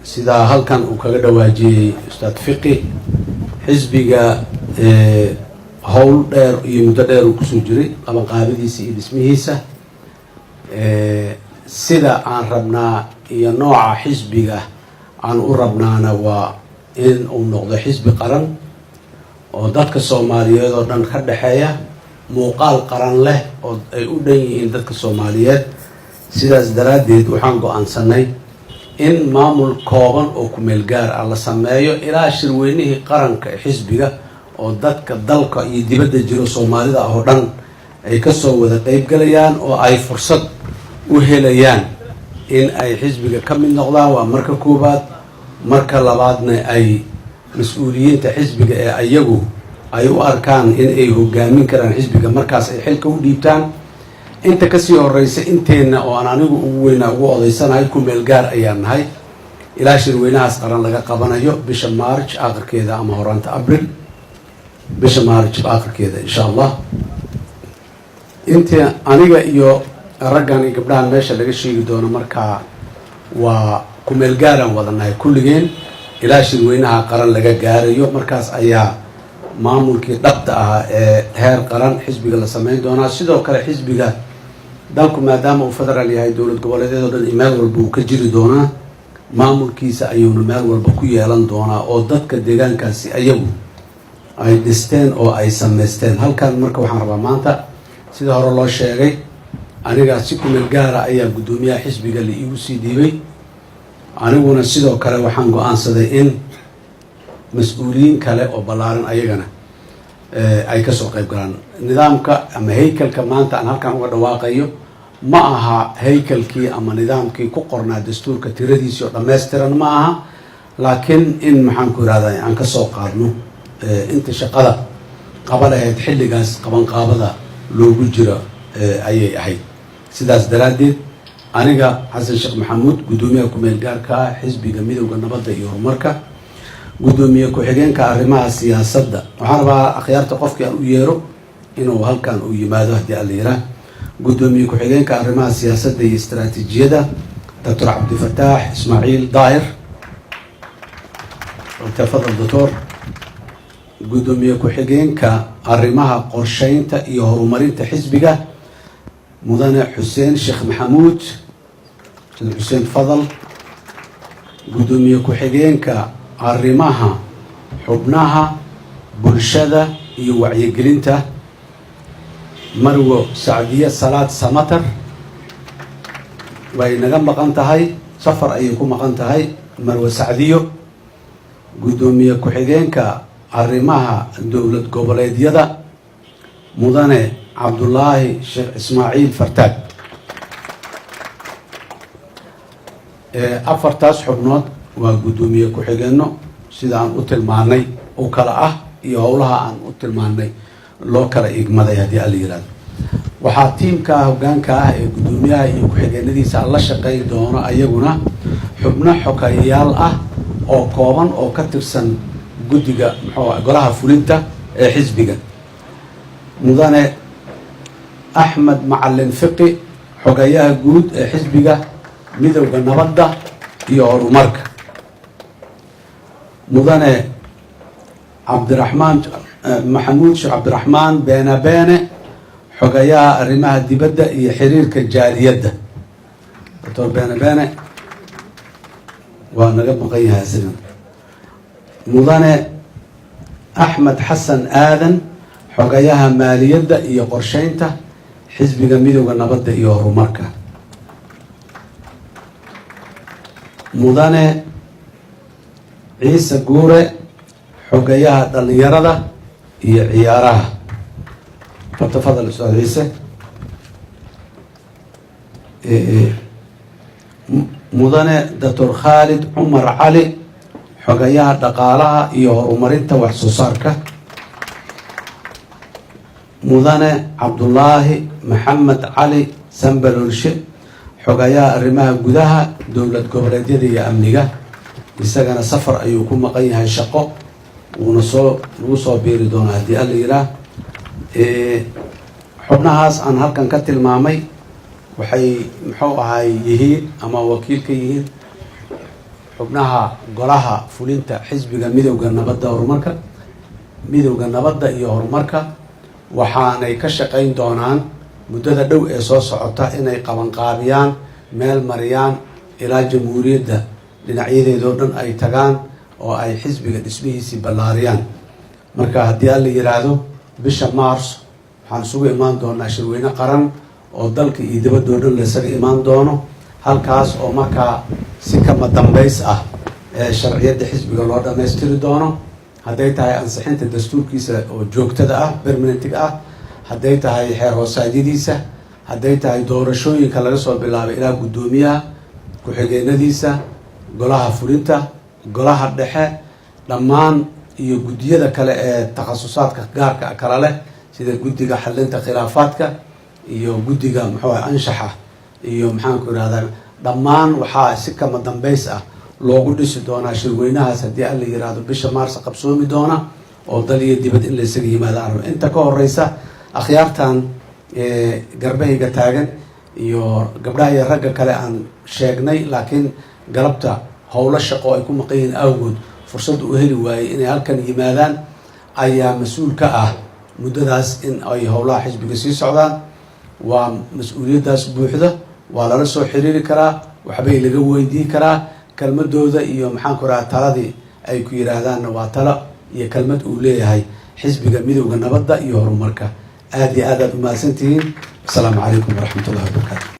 sida halkan uu kaga dhawaajiyey ustaad fiqi xisbiga howl dheer iyo muddo dheer uu kusoo jiray qabanqaabadiisa iyo dhismihiisa sida aan rabnaa iyo nooca xisbiga aan u rabnaana waa in uu noqdo xisbi qaran oo dadka Soomaaliyeed oo dhan ka dhaxeeya muuqaal qaran leh oo ay u dhan yihiin dadka Soomaaliyeed sidaas daraadeed waxaan go'aansanay in maamul kooban oo ku meel gaar ah la sameeyo ilaa shirweynihii qaranka ee xisbiga oo dadka dalka iyo dibadda jiro Soomaalida oo dhan ay ka soo wada qayb galayaan oo ay fursad u helayaan in ay xisbiga ka mid noqdaan waa marka koobaad marka labaadna ay mas'uuliyiinta xisbiga ee ayagu ay u arkaan in ay hogaamin karaan xisbiga markaas ay xilka u dhiibtaan inta ka sii horeysa inteena oo aan anigu ugu weynaa ugu odaysanahay ku meel gaar ayaan nahay ilaa shirweynahaas qaran laga qabanayo bisha March aakhirkeeda ama horaanta April bisha March aakhirkeeda insha Allah inta aniga iyo raggan iyo gabdhahan meesha laga sheegi doono markaa waa ku meel gaaran wadanahay kulligeen ilaa shirweynaha qaran laga gaarayo markaas ayaa maamulkii dhabta ah ee heer qaran xisbiga la sameyn doonaa sidoo kale xisbiga dalku maadaama uu federaal yahay dowlad goboleedyada oo dhan meel walba uu ka jiri doonaa maamulkiisa ayuuna meel walba ku yeelan doonaa oo dadka deegaankaasi ayagu ay dhisteen oo ay sameysteen halkan marka waxaan rabaa maanta sida hore loo sheegay aniga si ku meel gaara ayaa guddoomiyaha xisbiga la iigu sii dhiibay aniguna sidoo kale waxaan go'aansaday in mas'uuliyiin kale oo ballaaran ayagana ay ka soo qayb galaan nidaamka ama haykalka maanta aan halkan uga dhawaaqayo ma aha haykalkii ama nidaamkii ku qornaa dastuurka tiradiisii oo dhammaystiran ma aha laakiin in maxaan ku yidhahdaa aan ka soo qaadno inta shaqada qaba lahayd xilligaas qabanqaabada loogu jiro ayay ahayd sidaas daraaddeed aniga xasan sheekh maxamuud guddoomiyaha ku-meel gaarka ah xisbiga midowda nabadda iyo horumarka guddoomiye ku-xigeenka arrimaha siyaasadda waxaan rabaa akhyaarta qofkii aan u yeero inuu halkan u yimaado haddii alla yiraah guddoomiye ku-xigeenka arrimaha siyaasadda iyo istaraatiijiyada Dr. Cabdifataax Ismaaciil Daahir tafadhal doctor guddoomiye ku-xigeenka arrimaha qorsheynta iyo horumarinta xisbiga mudane Xuseen Sheekh Maxamuud Xuseen Fadal guddoomiye ku-xigeenka arrimaha xubnaha bulshada iyo wacyigelinta Marwo Sacdiya Salaad Samatar way naga maqan tahay safar ayay ku maqan tahay Marwo Sacdiyo guddoomiye ku-xigeenka arrimaha dowlad goboleedyada mudane Cabdullaahi Sheekh Ismaaciil Fartaag afartaas xubnood waa guddoomiye ku-xigeenno sida aan u tilmaanay oo kala ah iyo howlaha aan u tilmaanay loo kala igmaday haddii alla yiraahdo waxaa tiimka hoggaanka ah ee guddoomiyaha iyo ku-xigeenadiisa la shaqayn doono ayaguna xubno xogeyaal ah oo kooban oo ka tirsan guddiga golaha fulinta ee xisbiga mudane Axmed Macalin Fiqi xogeyaha guud ee xisbiga midowda nabadda iyo horumarka mudane Cabdiraxmaan Maxamuud Sheekh Cabdiraxmaan Beene xogeyaha arrimaha dibadda iyo xiriirka jaaliyadda Dr. Beene waa naga maqan yahay asigan mudane Axmed Xasan Aadan xogeyaha maaliyadda iyo qorsheynta xisbiga midowda nabadda iyo horumarka mudane Ciise Guure xogeyaha dhalinyarada iyo ciyaaraha tafadhal ustaad Ciise mudane Dr. Khalid Umar Cali xogeyaha dhaqaalaha iyo horumarinta wax soo saarka mudane Cabdullaahi Maxamed Cali Sambalolshe xogeyaha arrimaha gudaha dowlad goboleedyada iyo amniga isagana safar ayuu ku maqan yahay shaqo uuna lagu soo biiri doonaa haddii alla yiraah xubnahaas aan halkan ka tilmaamay waxay muxuu ahay yihiin ama wakiil ka yihiin xubnaha golaha fulinta xisbiga midowga nabadda horumarka midowga nabadda iyo horumarka waxaanay ka shaqayn doonaan muddada dhow ee soo socota inay qabanqaabiyaan meel mariyaan ilaa jamhuuriyadda dhinacyadeedoo dhan ay tagaan oo ay xisbiga dhismihiisii ballaariyaan. marka haddii alla yidhaahdo bisha Maars waxaan isugu imaan doonaa shirweyne qaran oo dalka iyo dibadoo dhan laysaga imaan doono, halkaas oo markaa si kama dambays ah ee sharciyadda xisbiga loo dhammaystiri doono, hadday tahay ansixinta dastuurkiisa oo joogtada ah permanentiga ah, hadday tahay xeer hoosaadyadiisa, hadday tahay doorashooyinka laga soo bilaabay ilaa guddoomiyaha ku-xigeenadiisa, golaha fulinta, golaha dhexe, dhammaan iyo guddiyada kale ee takhasusaadka gaarka kala leh sida guddiga xalinta khilaafaadka iyo guddiga anshaxa iyo maxaanku irahdaa dhammaan waxaa si kama dambays ah loogu dhisi doonaa shirweynahaas haddii alla yiraahdo bisha Maars qabsoomi doona oo dal iyo dibad in la isaga yimaado arrin. inta ka horeysa akhyaartan garbahayga taagan iyo gabdhaha iyo ragga kale aan sheegnay laakiin galabta howlo shaqo ay ku maqan yihiin awgood fursad u heli waayey inay halkan yimaadaan ayaa mas-uul ka ah muddadaas in ay howlaha xisbiga sii socdaan. waa mas-uuliyaddaas buuxda, waa lala soo xiriiri karaa, waxbay laga weydiin karaa, kelmadooda iyo maxaanku rahaa taladii ay ku yidhaahdaanna waa talo iyo kelmad uu leeyahay xisbiga midowga nabadda iyo horumarka. aad iyo aad aad u mahadsantihiin. asalaamu calaykum waraxmatullahi wabarakaatu.